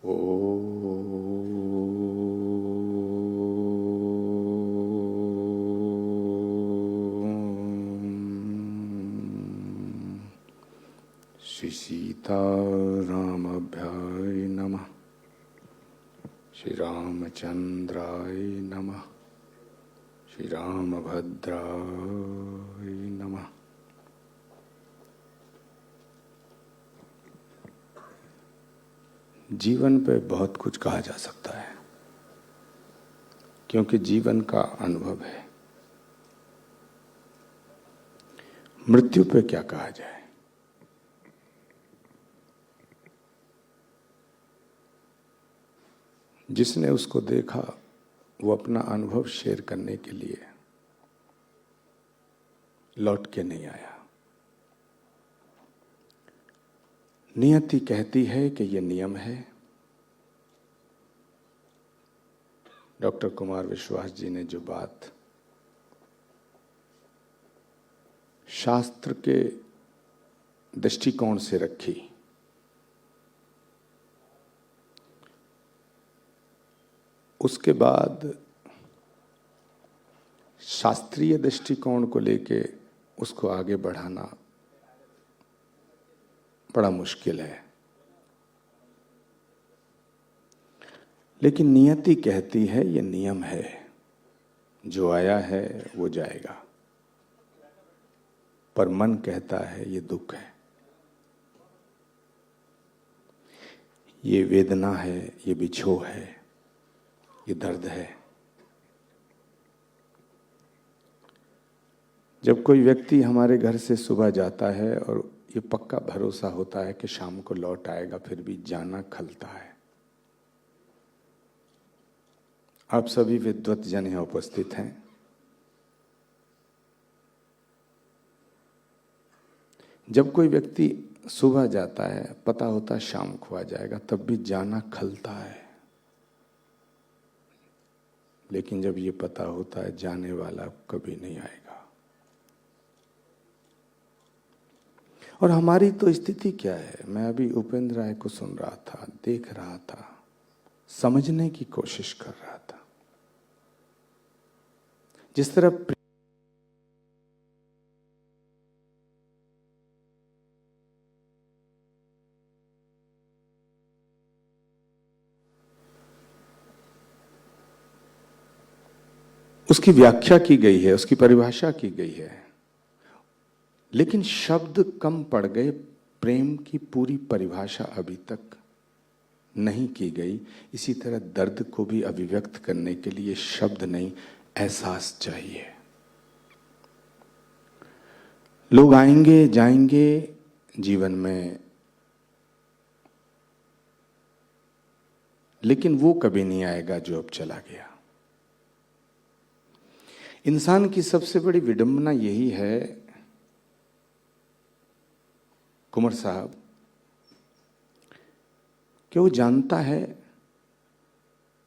श्री सीतारामाभ्याय नमः। श्री रामचंद्राय नमः। श्री रामभद्राय नमः। जीवन पे बहुत कुछ कहा जा सकता है, क्योंकि जीवन का अनुभव है। मृत्यु पे क्या कहा जाए? जिसने उसको देखा वो अपना अनुभव शेयर करने के लिए लौट के नहीं आया। नियति कहती है कि ये नियम है। डॉक्टर कुमार विश्वास जी ने जो बात शास्त्र के दृष्टिकोण से रखी, उसके बाद शास्त्रीय दृष्टिकोण को लेके उसको आगे बढ़ाना बड़ा मुश्किल है। लेकिन नियति कहती है ये नियम है, जो आया है वो जाएगा। पर मन कहता है ये दुख है, ये वेदना है, ये बिछोह है, ये दर्द है। जब कोई व्यक्ति हमारे घर से सुबह जाता है और ये पक्का भरोसा होता है कि शाम को लौट आएगा, फिर भी जाना खलता है। आप सभी विद्वत जन यहाँ उपस्थित हैं। जब कोई व्यक्ति सुबह जाता है, पता होता है शाम को आ जाएगा, तब भी जाना खलता है। लेकिन जब ये पता होता है जाने वाला कभी नहीं आएगा। और हमारी तो स्थिति क्या है? मैं अभी उपेंद्र राय को सुन रहा था, देख रहा था, समझने की कोशिश कर रहा था। जिस तरह उसकी व्याख्या की गई है, उसकी परिभाषा की गई है, लेकिन शब्द कम पड़ गए। प्रेम की पूरी परिभाषा अभी तक नहीं की गई। इसी तरह दर्द को भी अभिव्यक्त करने के लिए शब्द नहीं, एहसास चाहिए। लोग आएंगे जाएंगे जीवन में, लेकिन वो कभी नहीं आएगा जो अब चला गया। इंसान की सबसे बड़ी विडंबना यही है कुंवर साहब, कि वो जानता है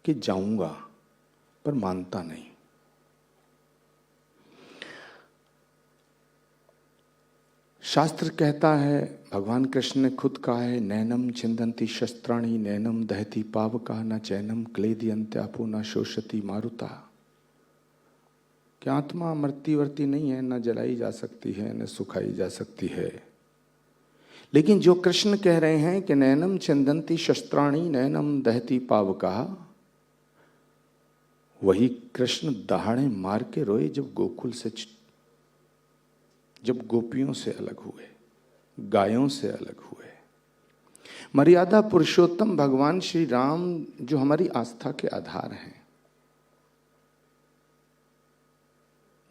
कि जाऊंगा, पर मानता नहीं। शास्त्र कहता है, भगवान कृष्ण ने खुद कहा है, नैनम छिंदंती शस्त्राणि नैनम दहती पावका न चैनम क्लेदियंत्यापो न शोषति मारुता। कि आत्मा मृत्युवर्ती नहीं है, न जलाई जा सकती है न सुखाई जा सकती है। लेकिन जो कृष्ण कह रहे हैं कि नैनम छिंदंती शस्त्राणि नैनम दहती पावका, वही कृष्ण दहाड़े मार के रोए जब गोकुल से, जब गोपियों से अलग हुए, गायों से अलग हुए। मर्यादा पुरुषोत्तम भगवान श्री राम, जो हमारी आस्था के आधार हैं,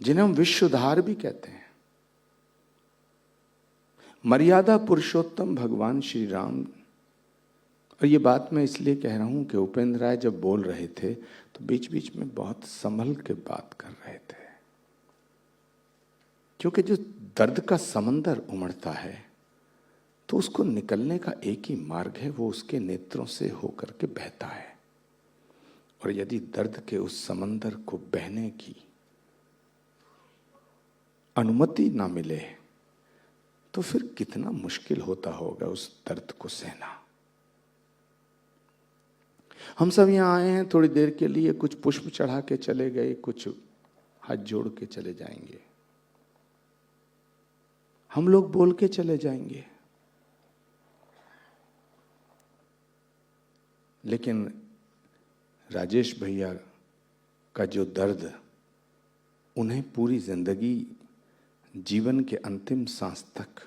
जिन्हें हम विश्वधार भी कहते हैं, मर्यादा पुरुषोत्तम भगवान श्री राम। और ये बात मैं इसलिए कह रहा हूं कि उपेंद्र राय जब बोल रहे थे तो बीच बीच में बहुत संभल के बात कर रहे थे, क्योंकि जो दर्द का समंदर उमड़ता है तो उसको निकलने का एक ही मार्ग है, वो उसके नेत्रों से होकर के बहता है। और यदि दर्द के उस समंदर को बहने की अनुमति ना मिले तो फिर कितना मुश्किल होता होगा उस दर्द को सहना। हम सब यहाँ आए हैं थोड़ी देर के लिए, कुछ पुष्प चढ़ा के चले गए, कुछ हाथ जोड़ के चले जाएंगे, हम लोग बोल के चले जाएंगे। लेकिन राजेश भैया का जो दर्द, उन्हें पूरी जिंदगी, जीवन के अंतिम सांस तक,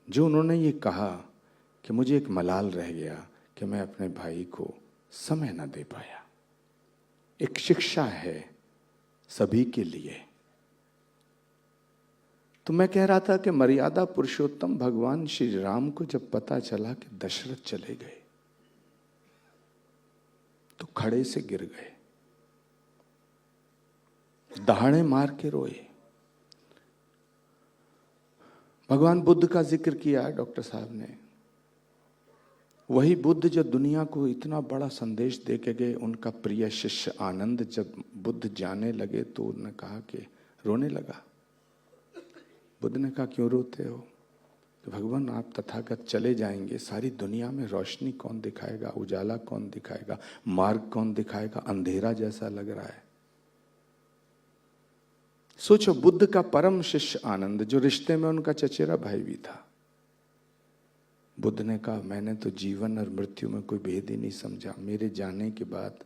जो उन्होंने ये कहा कि मुझे एक मलाल रह गया कि मैं अपने भाई को समय न दे पाया, एक शिक्षा है सभी के लिए। तो मैं कह रहा था कि मर्यादा पुरुषोत्तम भगवान श्री राम को जब पता चला कि दशरथ चले गए तो खड़े से गिर गए, दहाड़े मार के रोए। भगवान बुद्ध का जिक्र किया डॉक्टर साहब ने, वही बुद्ध जो दुनिया को इतना बड़ा संदेश दे के गए। उनका प्रिय शिष्य आनंद जब बुद्ध जाने लगे तो उन्होंने कहा कि रोने लगा। बुद्ध ने कहा क्यों रोते हो? तो भगवान आप तथागत चले जाएंगे, सारी दुनिया में रोशनी कौन दिखाएगा, उजाला कौन दिखाएगा, मार्ग कौन दिखाएगा, अंधेरा जैसा लग रहा है। सोचो, बुद्ध का परम शिष्य आनंद, जो रिश्ते में उनका चचेरा भाई भी था, बुद्ध ने कहा मैंने तो जीवन और मृत्यु में कोई भेद ही नहीं समझा, मेरे जाने के बाद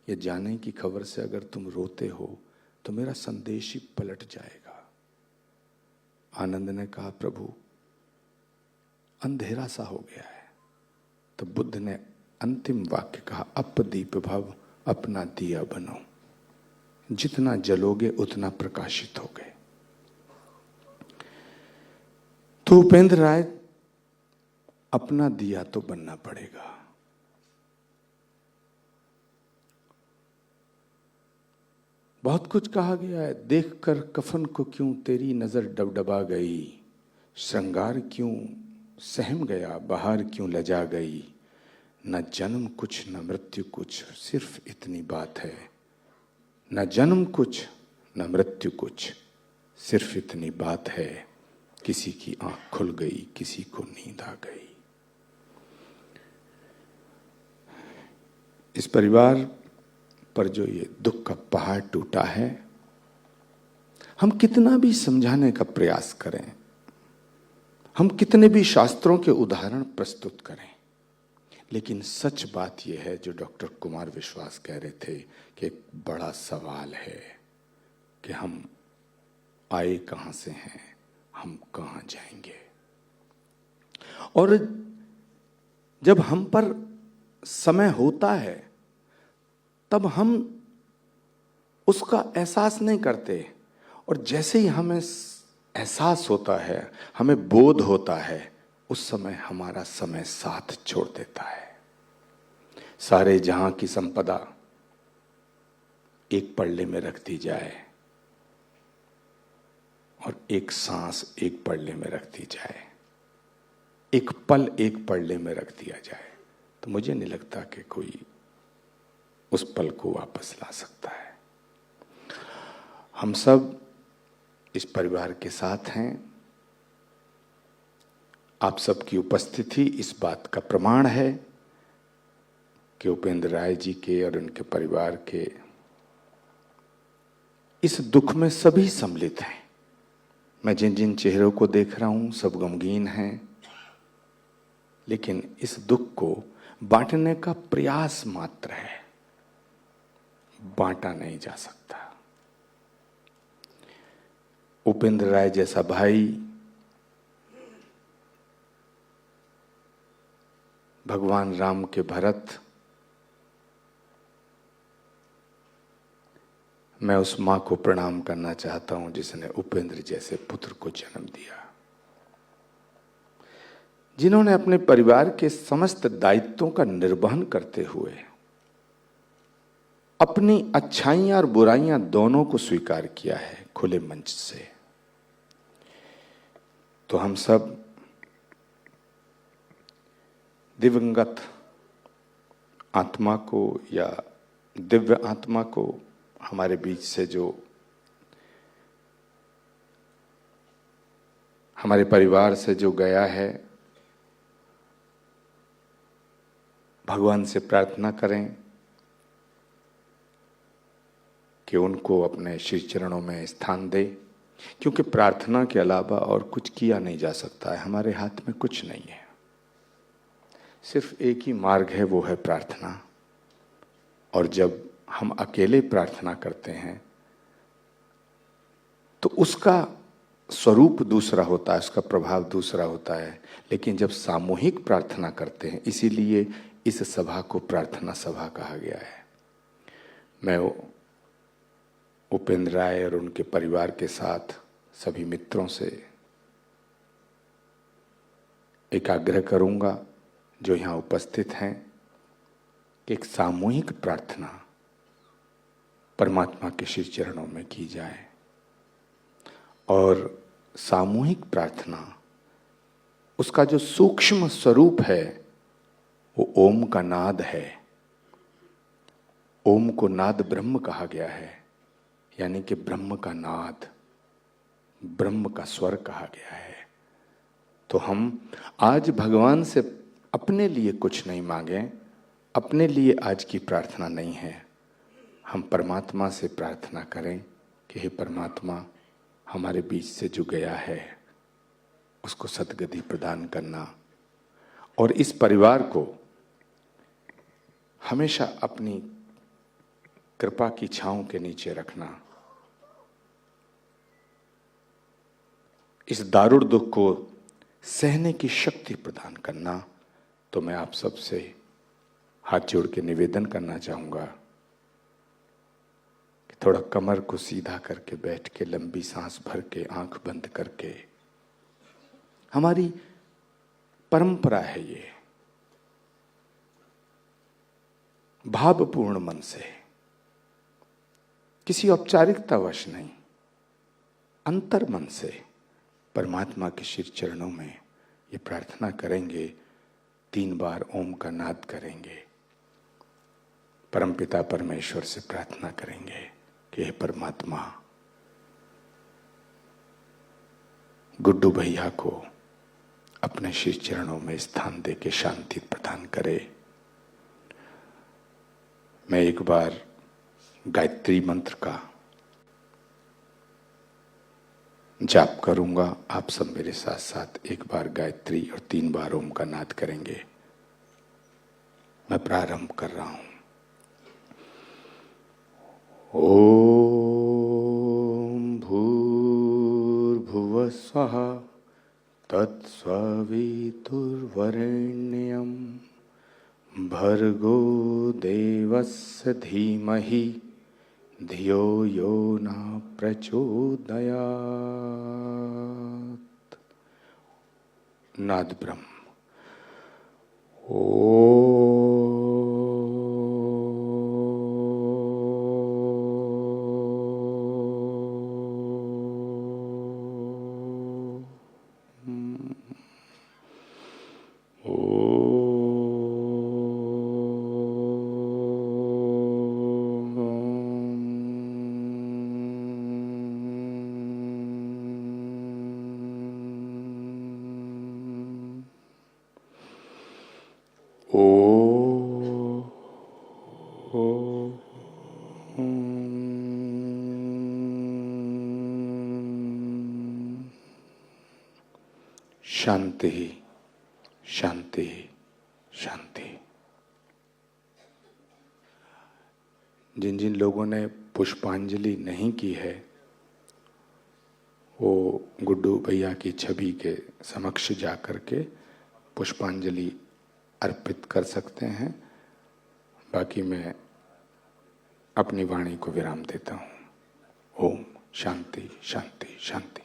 या जाने की खबर से अगर तुम रोते हो तो मेरा संदेश ही पलट जाएगा। आनंद ने कहा प्रभु अंधेरा सा हो गया है। तो बुद्ध ने अंतिम वाक्य कहा, अपदीप भव, अपना दिया बनो, जितना जलोगे उतना प्रकाशित होगे। तो उपेंद्र राय, अपना दिया तो बनना पड़ेगा। बहुत कुछ कहा गया है, देखकर कफन को क्यों तेरी नजर डबडबा गई, श्रृंगार क्यों सहम गया, बहार क्यों लजा गई, न जन्म कुछ न मृत्यु कुछ, सिर्फ इतनी बात है, न जन्म कुछ न मृत्यु कुछ, सिर्फ इतनी बात है, किसी की आंख खुल गई, किसी को नींद आ गई। इस परिवार पर जो ये दुख का पहाड़ टूटा है, हम कितना भी समझाने का प्रयास करें, हम कितने भी शास्त्रों के उदाहरण प्रस्तुत करें, लेकिन सच बात यह है जो डॉक्टर कुमार विश्वास कह रहे थे कि एक बड़ा सवाल है कि हम आए कहां से हैं, हम कहां जाएंगे। और जब हम पर समय होता है तब हम उसका एहसास नहीं करते, और जैसे ही हमें एहसास होता है, हमें बोध होता है, उस समय हमारा समय साथ छोड़ देता है। सारे जहां की संपदा एक पल्ले में रख दी जाए और एक सांस एक पल्ले में रख दी जाए, एक पल एक पल्ले में रख दिया जाए, तो मुझे नहीं लगता कि कोई उस पल को वापस ला सकता है। हम सब इस परिवार के साथ हैं। आप सबकी उपस्थिति इस बात का प्रमाण है कि उपेंद्र राय जी के और उनके परिवार के इस दुख में सभी सम्मिलित हैं। मैं जिन जिन चेहरों को देख रहा हूं सब गमगीन हैं, लेकिन इस दुख को बांटने का प्रयास मात्र है, बांटा नहीं जा सकता। उपेंद्र राय जैसा भाई, भगवान राम के भरत, मैं उस मां को प्रणाम करना चाहता हूं जिसने उपेंद्र जैसे पुत्र को जन्म दिया, जिन्होंने अपने परिवार के समस्त दायित्वों का निर्वहन करते हुए अपनी अच्छाइयां और बुराइयां दोनों को स्वीकार किया है खुले मंच से। तो हम सब दिवंगत आत्मा को या दिव्य आत्मा को हमारे बीच से जो हमारे परिवार से जो गया है, भगवान से प्रार्थना करें कि उनको अपने श्री चरणों में स्थान दे, क्योंकि प्रार्थना के अलावा और कुछ किया नहीं जा सकता है। हमारे हाथ में कुछ नहीं है, सिर्फ एक ही मार्ग है, वो है प्रार्थना। और जब हम अकेले प्रार्थना करते हैं तो उसका स्वरूप दूसरा होता है, उसका प्रभाव दूसरा होता है। लेकिन जब सामूहिक प्रार्थना करते हैं, इसीलिए इस सभा को प्रार्थना सभा कहा गया है। मैं उपेंद्र राय और उनके परिवार के साथ सभी मित्रों से एक आग्रह करूंगा जो यहाँ उपस्थित हैं कि एक सामूहिक प्रार्थना परमात्मा के श्री चरणों में की जाए। और सामूहिक प्रार्थना, उसका जो सूक्ष्म स्वरूप है वो ओम का नाद है। ओम को नाद ब्रह्म कहा गया है, यानी कि ब्रह्म का नाद, ब्रह्म का स्वर कहा गया है। तो हम आज भगवान से अपने लिए कुछ नहीं मांगे, अपने लिए आज की प्रार्थना नहीं है। हम परमात्मा से प्रार्थना करें कि हे परमात्मा, हमारे बीच से जो गया है उसको सद्गति प्रदान करना, और इस परिवार को हमेशा अपनी कृपा की छांव के नीचे रखना। इस दारुण दुख को सहने की शक्ति प्रदान करना। तो मैं आप सबसे हाथ जोड़ के निवेदन करना चाहूंगा कि थोड़ा कमर को सीधा करके बैठ के, लंबी सांस भर के, आंख बंद करके, हमारी परंपरा है ये, भावपूर्ण मन से, किसी औपचारिकतावश नहीं, अंतर मन से परमात्मा के श्री चरणों में ये प्रार्थना करेंगे। 3 बार ओम का नाद करेंगे, परमपिता परमेश्वर से प्रार्थना करेंगे कि हे परमात्मा, गुड्डू भैया को अपने श्री चरणों में स्थान दे के शांति प्रदान करे। मैं एक बार गायत्री मंत्र का जाप करूंगा, आप सब मेरे साथ साथ एक बार गायत्री और 3 बार ओम का नाद करेंगे। मैं प्रारंभ कर रहा हूं। ओम भूर्भुवः स्वः तत्सवितुर्वरेण्यं भर्गो देवस्य धीमहि धियो यो न प्रचोदयात्। नाद ब्रह्म। शांति, शांति, शांति। जिन जिन लोगों ने पुष्पांजलि नहीं की है वो गुड्डू भैया की छवि के समक्ष जाकर के पुष्पांजलि अर्पित कर सकते हैं। बाकी मैं अपनी वाणी को विराम देता हूँ। ओम शांति, शांति, शांति।